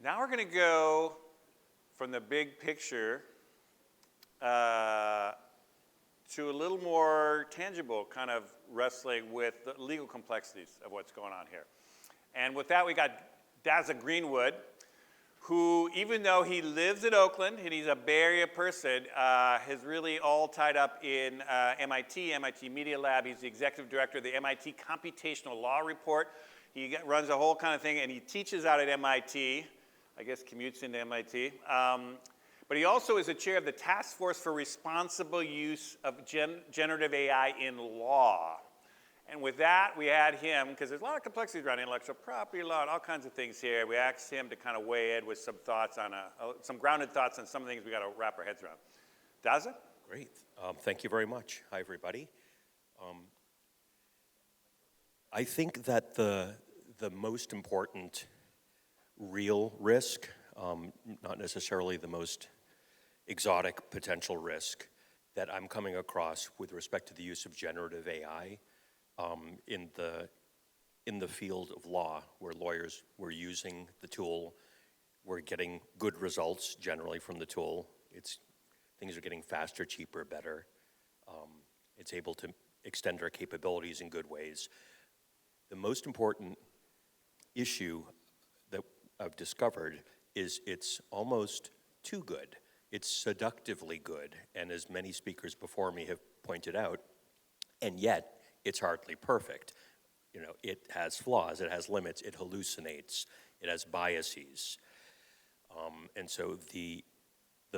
Now we're going to go from the big picture to a little more tangible, kind of wrestling with the legal complexities of what's going on here. And with that, we got Dazza Greenwood, who, even though he lives in Oakland and he's a Bay Area person, is really all tied up in MIT Media Lab. He's the executive director of the MIT Computational Law Report. He runs a whole kind of thing, and he teaches out at MIT. I guess commutes into MIT. But he also is the chair of the Task Force for Responsible Use of Generative AI in Law. And with that, we had him, because there's a lot of complexities around intellectual property law and all kinds of things here. We asked him to kind of weigh in with some thoughts on, some grounded thoughts on some of the things we got to wrap our heads around. Dazza? Great. Thank you very much. Hi, everybody. I think that the most important real risk, not necessarily the most exotic potential risk that I'm coming across with respect to the use of generative AI in the field of law, where lawyers were using the tool, we're getting good results generally from the tool. Things are getting faster, cheaper, better. It's able to extend our capabilities in good ways. The most important issue that I've discovered is it's almost too good. It's seductively good, and as many speakers before me have pointed out, and yet it's hardly perfect. You know, it has flaws, it has limits, it hallucinates, it has biases. And so the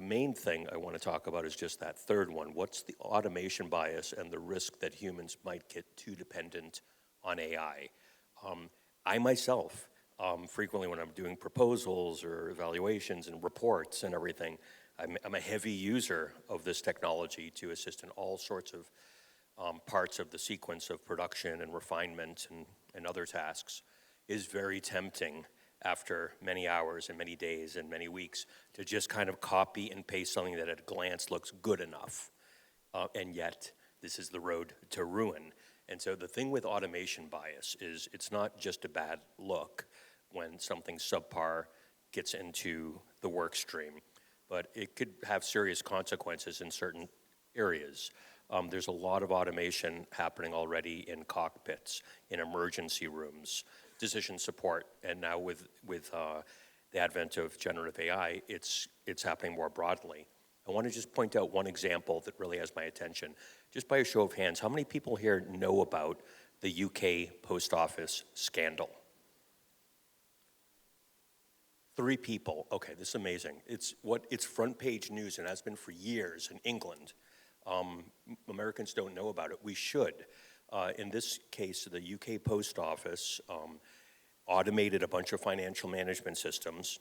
main thing I want to talk about is just that third one. What's the automation bias and the risk that humans might get too dependent on AI? I myself, frequently when I'm doing proposals or evaluations and reports and everything, I'm a heavy user of this technology to assist in all sorts of parts of the sequence of production and refinement and other tasks. Is very tempting after many hours and many days and many weeks to just kind of copy and paste something that at a glance looks good enough. And yet, this is the road to ruin. And so the thing with automation bias is it's not just a bad look when something subpar gets into the work stream, but it could have serious consequences in certain areas. There's a lot of automation happening already in cockpits, in emergency rooms, decision support, and now with the advent of generative AI, it's happening more broadly. I want to just point out one example that really has my attention. Just by a show of hands, how many people here know about the UK Post Office scandal? 3 people. Okay, this is amazing. It's front page news and has been for years in England. Americans don't know about it. We should. In this case, the UK Post Office automated a bunch of financial management systems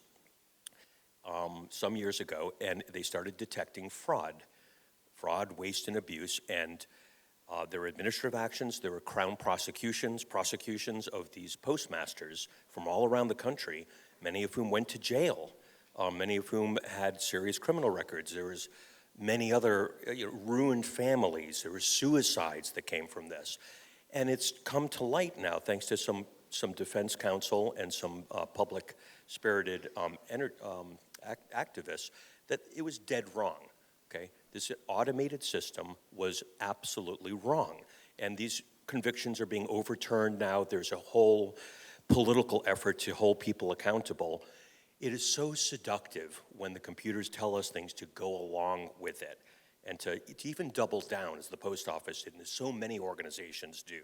some years ago, and they started detecting fraud, waste, and abuse, and there were administrative actions, there were crown prosecutions of these postmasters from all around the country, many of whom went to jail, many of whom had serious criminal records. There was many other ruined families. There were suicides that came from this. And it's come to light now, thanks to some defense counsel and some public-spirited activists, that it was dead wrong, okay? This automated system was absolutely wrong. And these convictions are being overturned now. There's a whole political effort to hold people accountable. It is so seductive when the computers tell us things to go along with it and to even double down, as the post office did, and as so many organizations do.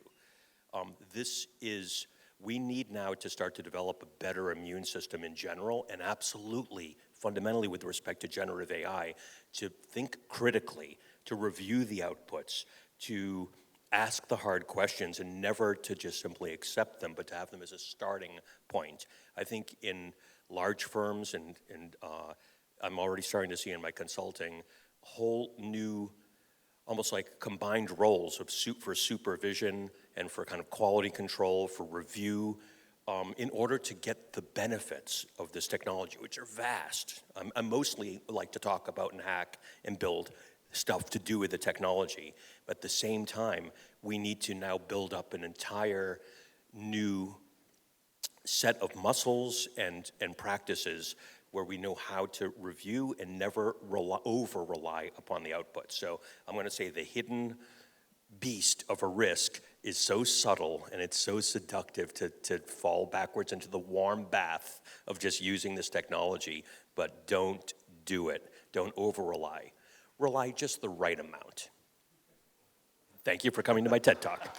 We need now to start to develop a better immune system in general, and absolutely, fundamentally with respect to generative AI, to think critically, to review the outputs, to ask the hard questions, and never to just simply accept them, but to have them as a starting point. I think in large firms, and I'm already starting to see in my consulting, whole new, almost like combined roles of for supervision and for kind of quality control, for review, in order to get the benefits of this technology, which are vast. I mostly like to talk about and hack and build stuff to do with the technology, but at the same time, we need to now build up an entire new set of muscles and practices where we know how to review and never over-rely upon the output. So I'm going to say the hidden beast of a risk is so subtle and it's so seductive to fall backwards into the warm bath of just using this technology, but don't do it. Don't over-rely. Rely just the right amount. Thank you for coming to my TED Talk.